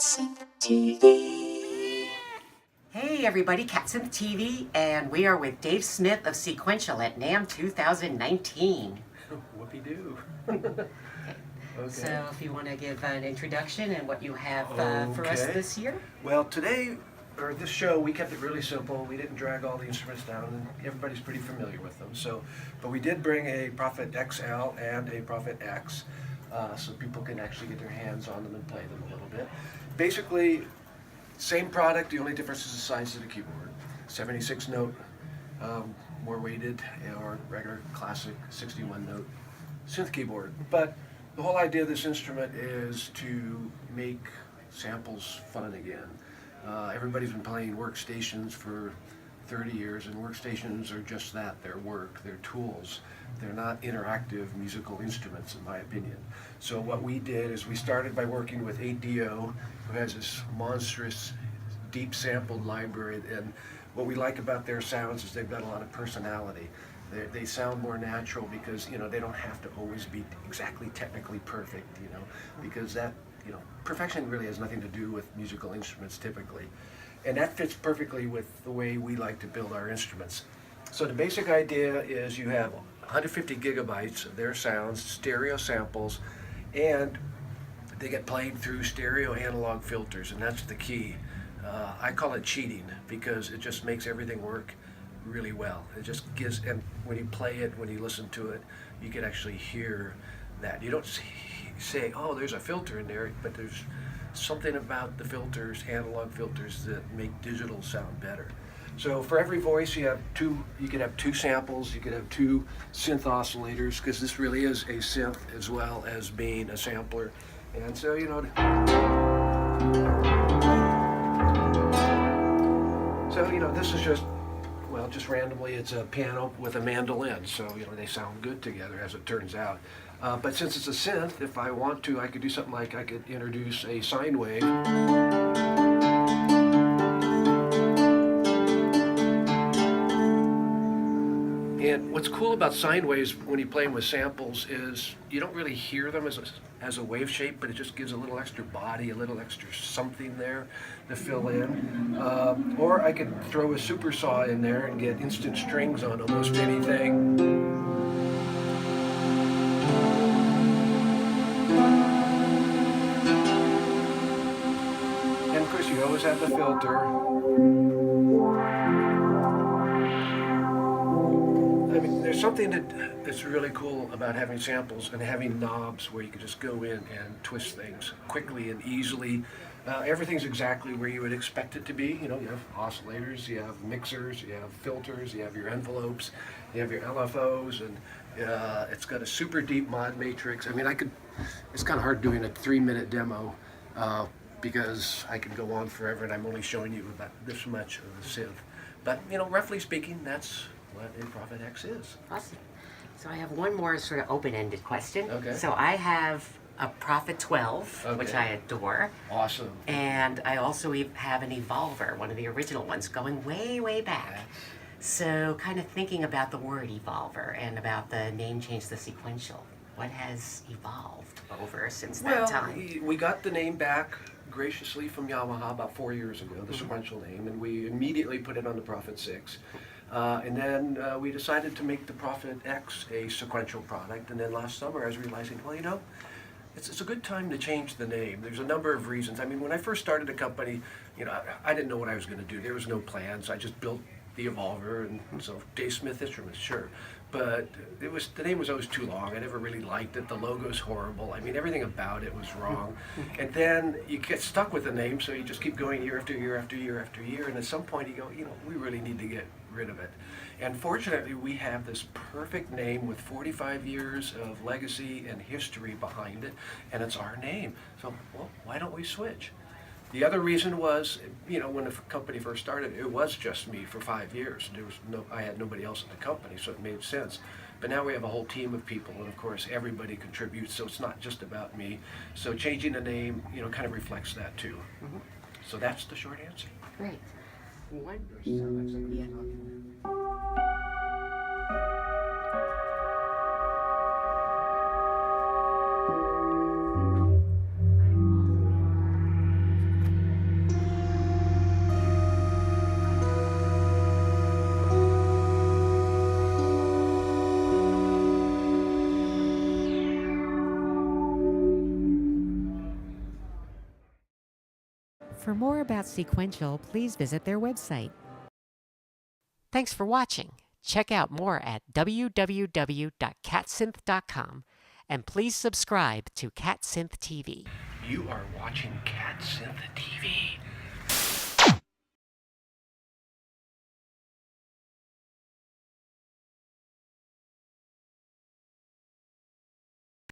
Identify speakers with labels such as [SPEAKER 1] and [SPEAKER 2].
[SPEAKER 1] CatSynth TV.
[SPEAKER 2] Hey everybody, CatSynth TV, and we are with Dave Smith of Sequential at NAMM 2019.
[SPEAKER 3] Whoopie-doo.
[SPEAKER 2] Okay.
[SPEAKER 3] Okay.
[SPEAKER 2] So if you want to give an introduction and what you have for us
[SPEAKER 3] Okay.
[SPEAKER 2] this year.
[SPEAKER 3] Well, today, or this show, we kept it really simple. We didn't drag all the instruments down, and everybody's pretty familiar with them. So, but we did bring a Prophet XL and a Prophet X, so people can actually get their hands on them and play them a little bit. Basically, same product. The only difference is the size of the keyboard. 76 note, more weighted, or regular classic 61 note synth keyboard. But the whole idea of this instrument is to make samples fun again. Everybody's been playing workstations for 30 years, and workstations are just that. They're work, they're tools. They're not interactive musical instruments, in my opinion. So what we did is we started by working with ADO, who has this monstrous, deep sampled library, and what we like about their sounds is they've got a lot of personality. They sound more natural because, you know, they don't have to always be exactly technically perfect, you know, because that, you know, perfection really has nothing to do with musical instruments typically. And that fits perfectly with the way we like to build our instruments. So the basic idea is you have 150 gigabytes of their sounds, stereo samples, and they get played through stereo analog filters, and that's the key. I call it cheating because it just makes everything work really well. It just gives, and when you play it, when you listen to it, you can actually hear that. You don't say, oh, there's a filter in there, but there's something about the filters, analog filters, that make digital sound better. So for every voice you could have two samples, you could have two synth oscillators, because this really is a synth as well as being a sampler. And so, you know, this is just, well, just randomly, it's a piano with a mandolin, so, you know, they sound good together, as it turns out. But since it's a synth, if I want to, I could do something like I could introduce a sine wave. And what's cool about sine waves when you play them with samples is you don't really hear them as a wave shape, but it just gives a little extra body, a little extra something there to fill in. Or I could throw a super saw in there and get instant strings on almost anything. And of course you always have the filter. I mean, there's something that's really cool about having samples and having knobs where you can just go in and twist things quickly and easily. Everything's exactly where you would expect it to be. You know, you have oscillators, you have mixers, you have filters, you have your envelopes, you have your LFOs, and it's got a super deep mod matrix. I mean, it's kind of hard doing a 3-minute demo because I could go on forever, and I'm only showing you about this much of the synth. But, you know, roughly speaking, that's what a Prophet X is.
[SPEAKER 2] Awesome. So I have one more sort of open-ended question.
[SPEAKER 3] Okay.
[SPEAKER 2] So I have a Prophet 12,
[SPEAKER 3] Okay.
[SPEAKER 2] which I adore.
[SPEAKER 3] Awesome.
[SPEAKER 2] And I also have an Evolver, one of the original ones, going way, way back. So kind of thinking about the word Evolver and about the name change to Sequential. What has evolved over since that time?
[SPEAKER 3] We got the name back graciously from Yamaha about 4 years ago, the sequential name, and we immediately put it on the Prophet 6. And then we decided to make the Prophet X a sequential product, and then last summer I was realizing, well, you know, it's a good time to change the name. There's a number of reasons. I mean, when I first started the company, you know, I didn't know what I was going to do. There was no plans. I just built the Evolver, and so Dave Smith Instruments, sure. But the name was always too long. I never really liked it. The logo's horrible. I mean, everything about it was wrong. And then you get stuck with the name, so you just keep going year after year after year after year, and at some point you go, you know, we really need to get rid of it. And fortunately, we have this perfect name with 45 years of legacy and history behind it, and it's our name. So, well, why don't we switch? The other reason was, you know, when the company first started, it was just me for 5 years. I had nobody else in the company, so it made sense. But now we have a whole team of people, and of course, everybody contributes, so it's not just about me. So changing the name, you know, kind of reflects that too. Mm-hmm. So that's the short answer.
[SPEAKER 2] Great. One. For more about Sequential, please visit their website. Thanks for watching. Check out more at www.catsynth.com and please subscribe to CatSynth TV.
[SPEAKER 3] You are watching CatSynth